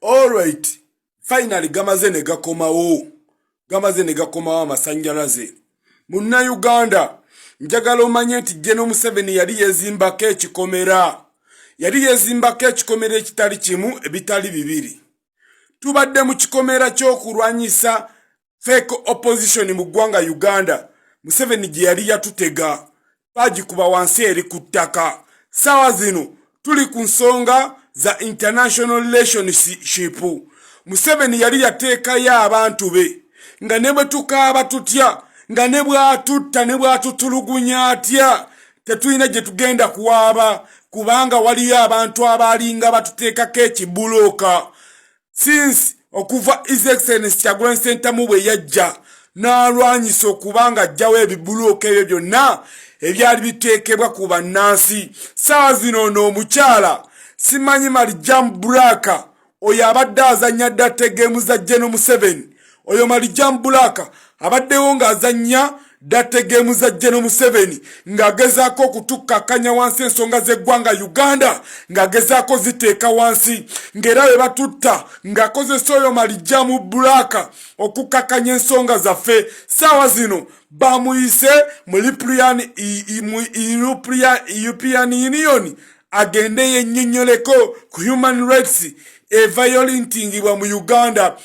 Alright, finally gamaze ne gakomawo amasanjalaze. Munna Uganda, njagala omanye nti General Museveni yali yezimbako ekikomera ekitali kimu ebitali bibiri. Tubadde mu kikomera ky'okulwanyisa fake opposition mu ggwanga Uganda. Museveni gye yali yatutega bagikuba wansi eri ku ttaka. Sawa zino tuli ku nsonga za international relationship. Museveni yali yateekayo abantu be nga ne bwe tukaaba tutya, nga ne bw'atutta ne bw'atutulugunya atya, tetulina gye tugenda kuwaaba kubanga waliyo abantu abalinga batuteekako ekibulooka. Since okuva His Excellency Kyagulanyi Ssentamu bwe yajja n'alwanyisa okubanga ajjawo ebibulooka ebyo byonna ebyali biteekebwa ku bannansi. Saawa zino n'omukyala simanyi Marijam Bulaka oyo abadde azannya data geemu za General Museveni. Oyo Marijam Bulaka abaddewo ng'azannya data geemu za General Museveni ng'agezaako okutukkakanya wansi ensonga z'eggwanga Uganda, ng'agezaako ziteeka wansi, ng'era bwe batutta ng'akozesa oyo Marijam Bulaka okukkakanya ensonga zaffe. Saawa zino bamuyise mu European Union agende yennyonnyoleko ku human rights eviolentingibwa mu Uganda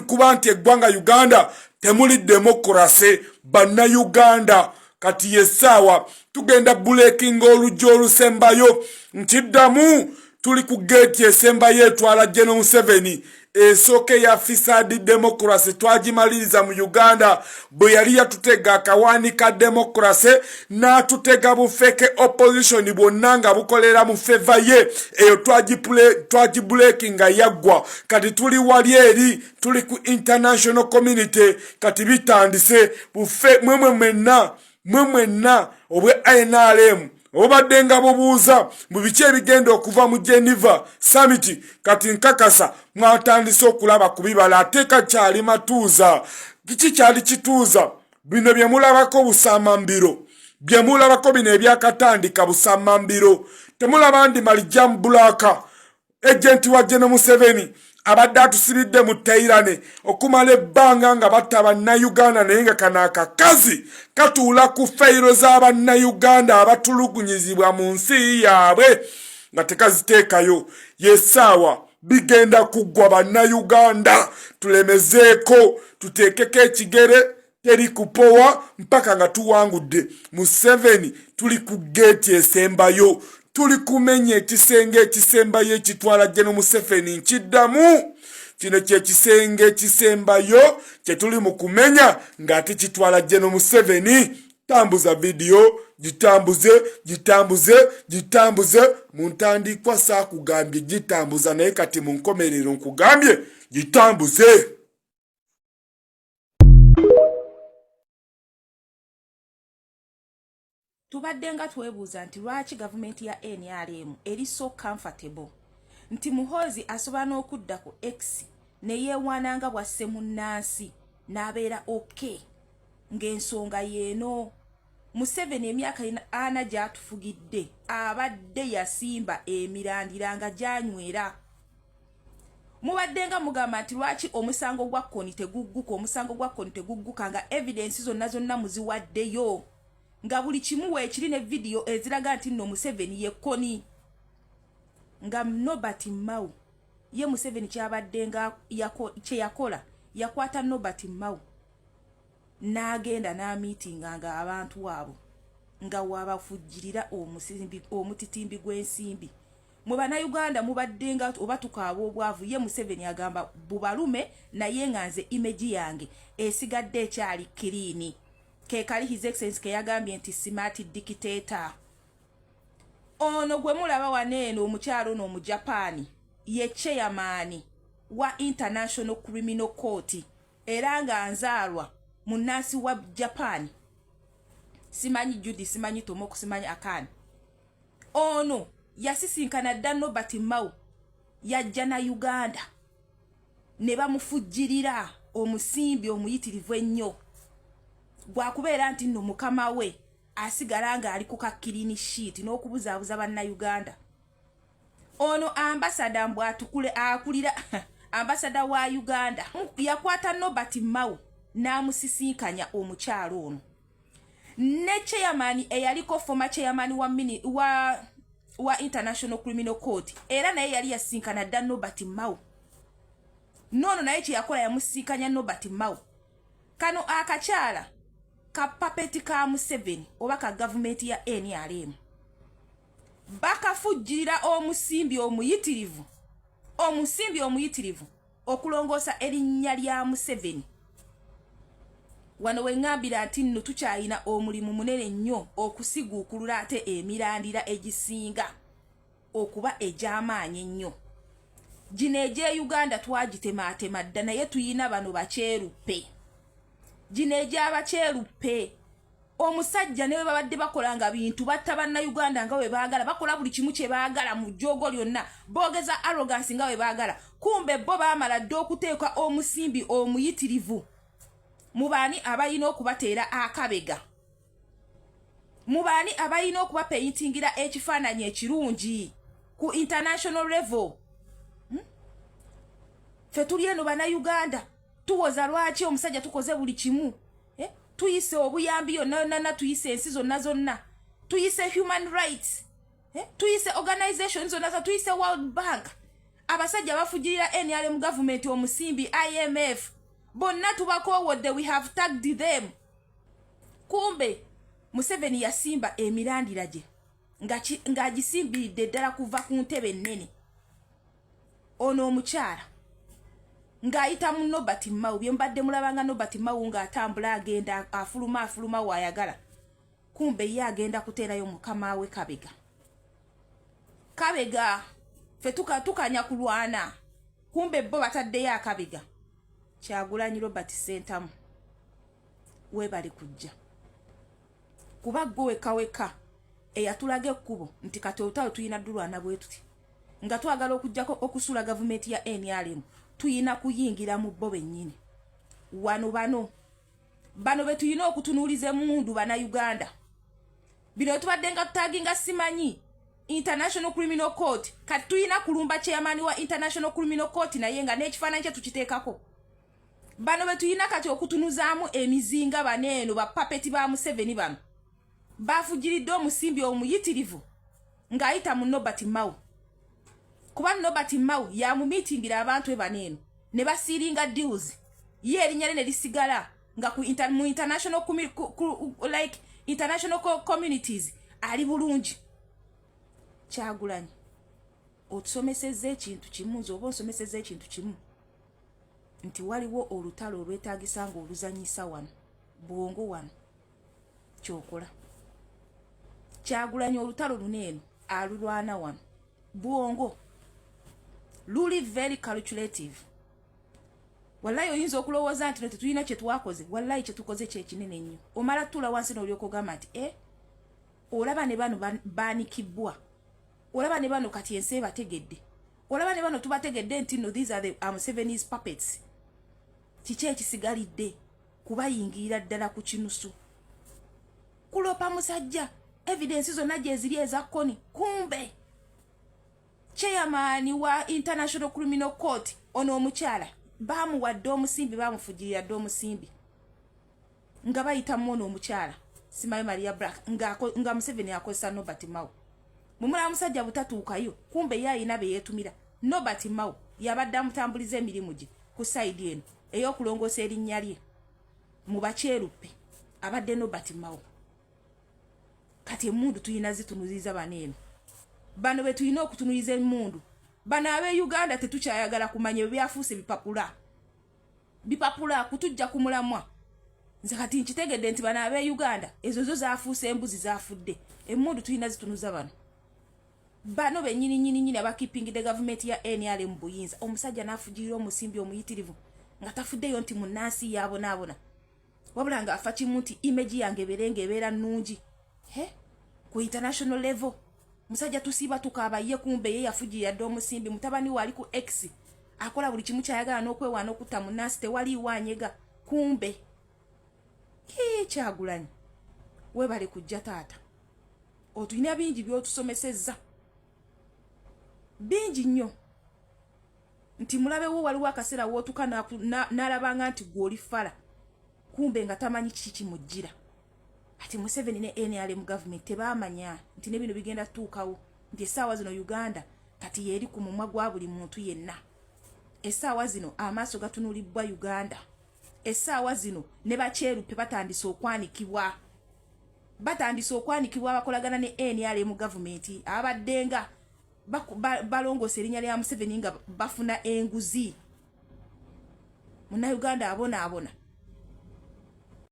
kuba nti eggwanga Uganda temuli demokrasi. Banna Uganda kati yessaawa tugenda bulekinga olujja olusembayo. Nkiddamu tuli ku geeti esembayo etwala General Museveni. Esooke ya fisadi demokrasi twagimaliriza mu Uganda bwe yali yatutega akawaani ka demokrasi n'atutega bufeke opposition bwonna nga bukolera mu feva ye. Eyo twagibulekinga yaggwa. Kati tuli wali eri, tuli ku international community kati bitandise bufe mwenna obwe NRM obadde nga bubuuza mu biki ebigenda okuva mu Geneva Summit. Kati nkakasa mwatandise okulaba ku bibala ate kakyali matuuza. Kiki kyali kituuza? Bino bye mulabako busamambiro, bye mulabako bino ebyakatandika busamambiro. Temulaba ndi Marijam Bulaka agenti wa General Museveni abadde atusibidde mu Tairane okumala ebbanga nga batta bannayuganda, naye nga kano akakazi katuula ku feyiro z'abannayuganda abatulugunyizibwa mu nsi yaabwe nga tekaziteekayo. Yessaawa bigenda kuggwa bannayuganda, tulemezeeko tuteekeko ekigere teri kupowa mpaka nga tuwangudde. Museveni tuli ku geeti esembayo, tuli kumenya ekisenge ekisembayo ekitwala General Museveni. Nkiddamu kino kyekisenge ekisembayo kye tuli mu kumenya ng'ate kitwala General Museveni. Tambuza video, gitambuze mu ntandikwa saakugambye gitambuza, naye kati mu nkomerero nkugambye gitambuze. Tubadde nga twebuuza nti lwaki gavumenti ya NRM eri so comfortable nti Muhoozi asobola n'okudda ku X ne yeewaananga bwasse munnansi n'abeera okay ng'ensonga yeeno. Museveni emyaka 4 gy'atufugidde abadde yasimba emirandira nga gyanywera. Mubadde nga mugamba nti lwaki omusango gwa Koni tegugguka nga evidence zonna muziwaddeyo, nga buli kimu weekiri ne video eziraga nti nno Museveni ye Koni. Nga Nobert Mao ye Museveni kyabadde nga kye yakola, yakwata Nobert Mao n'agenda n'amiitinga nga abantu abo nga wabafujjirira omutitimbi gw'ensimbi. Mu bannayuganda mubadde nga oba tukaaba obwavu, ye Museveni agamba bubalume naye nga nze image yange esigadde ekyali kiriini. Kekali His Excellency ke yagambye nti smart dictator. Ono gwe mulaba waneeno omukyalo ono mu Japan ye chairman wa International Criminal Court era nga nzaalwa munnansi wa Japan. Simanyi Judy, simanyi Tomoko, simanyi Akani. Ono yasisinkana dda Nobert Mao yajja na Uganda ne bamufujjirira omusimbi omuyitirivu ennyo gwakubeera nti nno mukama we asigala nga ali ku ka clean sheet n'okubuzaabuza bannayuganda. ono ambasada mbwatukule akulira ambasada wa Uganda yakwata Nobert Mao n'amusisinkanya omukyalo ono ne chairman eyaliko former chairman wa International Criminal Court era naye yali yasinkana dda Nobert Mao nono naye kyeyakola yamusisinkanya Nobert Mao kano akakyala ka papeti ka Museveni oba ka government ya NRM bakafujjirira omusimbi omuyitirivu okulongoosa erinnya lya Museveni wano wengambira nti nno tukyayina omulimu munene nnyo okusiguukulula ate emirandira egisinga okuba egy'amaanyi ennyo gino egye Uganda twagitemaatema dda naye tuyina bano bakyeruppe gino egy'abakyeruppe omusajja ne bwe babadde bakolanga bintu batta bannayuganda nga bwe baagala bakola buli kimu kye baagala mu jjogo lyonna boogeza arrogance nga bwe baagala kumbe bo baamala dde okuteeka omusimbi omuyitirivu mu baani abalina okubateera akabega mu baani abalina okubapeyitingira ekifaananyi ekirungi ku international level ffe tuli eno bannayuganda tuwoza lwaki omusajja tukoze buli kimu tuyise obuyambi yonna tuyise ensi zonna tuyise human rights tuyise organization zonna tuyise World Bank abasajja bafujirira NRM government omusimbi IMF bonna tubakowodde we have tagged them kumbe Museveni yasimba emirandira gye ng'agisimbiridde ddala kuva ku ntebe ennene ono omukyala ng'ayita mu Nobert Mao bye mbadde mulabanga Nobert Mao ng'atambula agenda afuluma waayagala kumbe ye agenda kuteerayo mukama we kabega ffe tukanya kulwana kumbe bo bataddeyo akabega Kyagulanyi Robert Sentamu webali kujja kuba gwe weka eyatulaga ekkubo nti kati olutalo tuyina ddulwana bwe tuti nga twagala okujjako okusula gavumenti ya NRM tuyina kuyingira mu bo bennyini wano bano be tuyina okutunuuliza emundu bannayuganda bino tubadde nga tutaginga simanyi International Criminal Court kati tuyina kulumba chairman wa International Criminal Court naye nga n'ekifaananyi kye tukiteekako bano be tuyina kati okutunuzaamu emizinga baneeno bapapeti ba Museveni bano bafujiridde omusimbi omuyitirivu ng'ayita mu Nobert Mao kuba Nobert Mao yamumiitingira abantu baneeno ne basiiringa deals ye erinnya lye ne lisigala nga mu international international communities ali bulungi Kyagulanyi otusomesezza ekintu kimu nze oba onsomesezza ekintu kimu nti waliwo olutalo olwetaagisa nga oluzanyisa wano bwongo wano kyokola Kyagulanyi olutalo luneeno alulwana wano bwongo luli very calculative wallahi oyinza okulowooza nti tetulina kye twakoze wallahi kye tukoze kye kinene nnyo omala tula wansi n'olyoka ogamba nti olaba ne bano baanikibwa olaba ne bano kati ensi ebategedde olaba ne bano tubategedde nti no these are the Museveni's puppets kiki ekisigalidde kubayingirira ddala ku kinusu kulopa musajja evidence zonna gye ziri eza kkoni kumbe chairman wa International Criminal Court ono omukyala bamuwadde omusimbi bamufujirira dde omusimbi nga bayita mmono omukyala Simaye Maria Black nga Museveni akozesa Nobert Mao mumula musajja butatuukayo kumbe ye ayina be yeetumira Nobert Mao yabadde amutambuliza emirimu gye ku side eno ey'okulongoosa erinnya lye mu bakyeruppe abadde Nobert Mao kati emundu tuyina zitunuliza baneeno bano be tuyina okutunuliza emundu bano ab'e Uganda tetukyayagala kumanya byafuuse bipapula kutujja ku mulamwa nze kati nkitegedde nti bano ab'e Uganda ezo zo zaafuuse embuzi zaafudde emundu tuyina zitunuza bano bennyini abakipingidde gavumenti ya NRM buyinza omusajja n'afujirira omusimbi omuyitirivu nga tafuddeyo nti munnansi yabonaabona wabula ng'afa kimu nti image yange ebeera nnungi ku international level musajja tusiiba tukaaba ye kumbe ye yafujirira dde omusimbi mutabani we ali ku X akola buli kimu kyayagala n'okwewaana okutta munnansi tewaliiwo anyega kumbe Kyagulanyi webale kujja taata otulina bingi by'otusomesezza bingi nnyo nti mulabewo waliwo akaseera wootuka n'alabanga nti gw'oli fala kumbe nga tamanyi kiki kimujjira. Ati Museveni ne NRM government tebaamanya nti ne bino bigenda tuukawo nti essaawa zino Uganda kati yeeri ku mumwa gwa buli muntu yenna. Essaawa zino amaaso gatunuulibbwa Uganda. Essaawa zino ne bakyeruppe batandise okwanikibwa. Batandise okwanikibwa abakolagana ne NRM government abaddenga balongoosa erinnya lya Museveni nga bafuna enguzi. Munnayuganda abona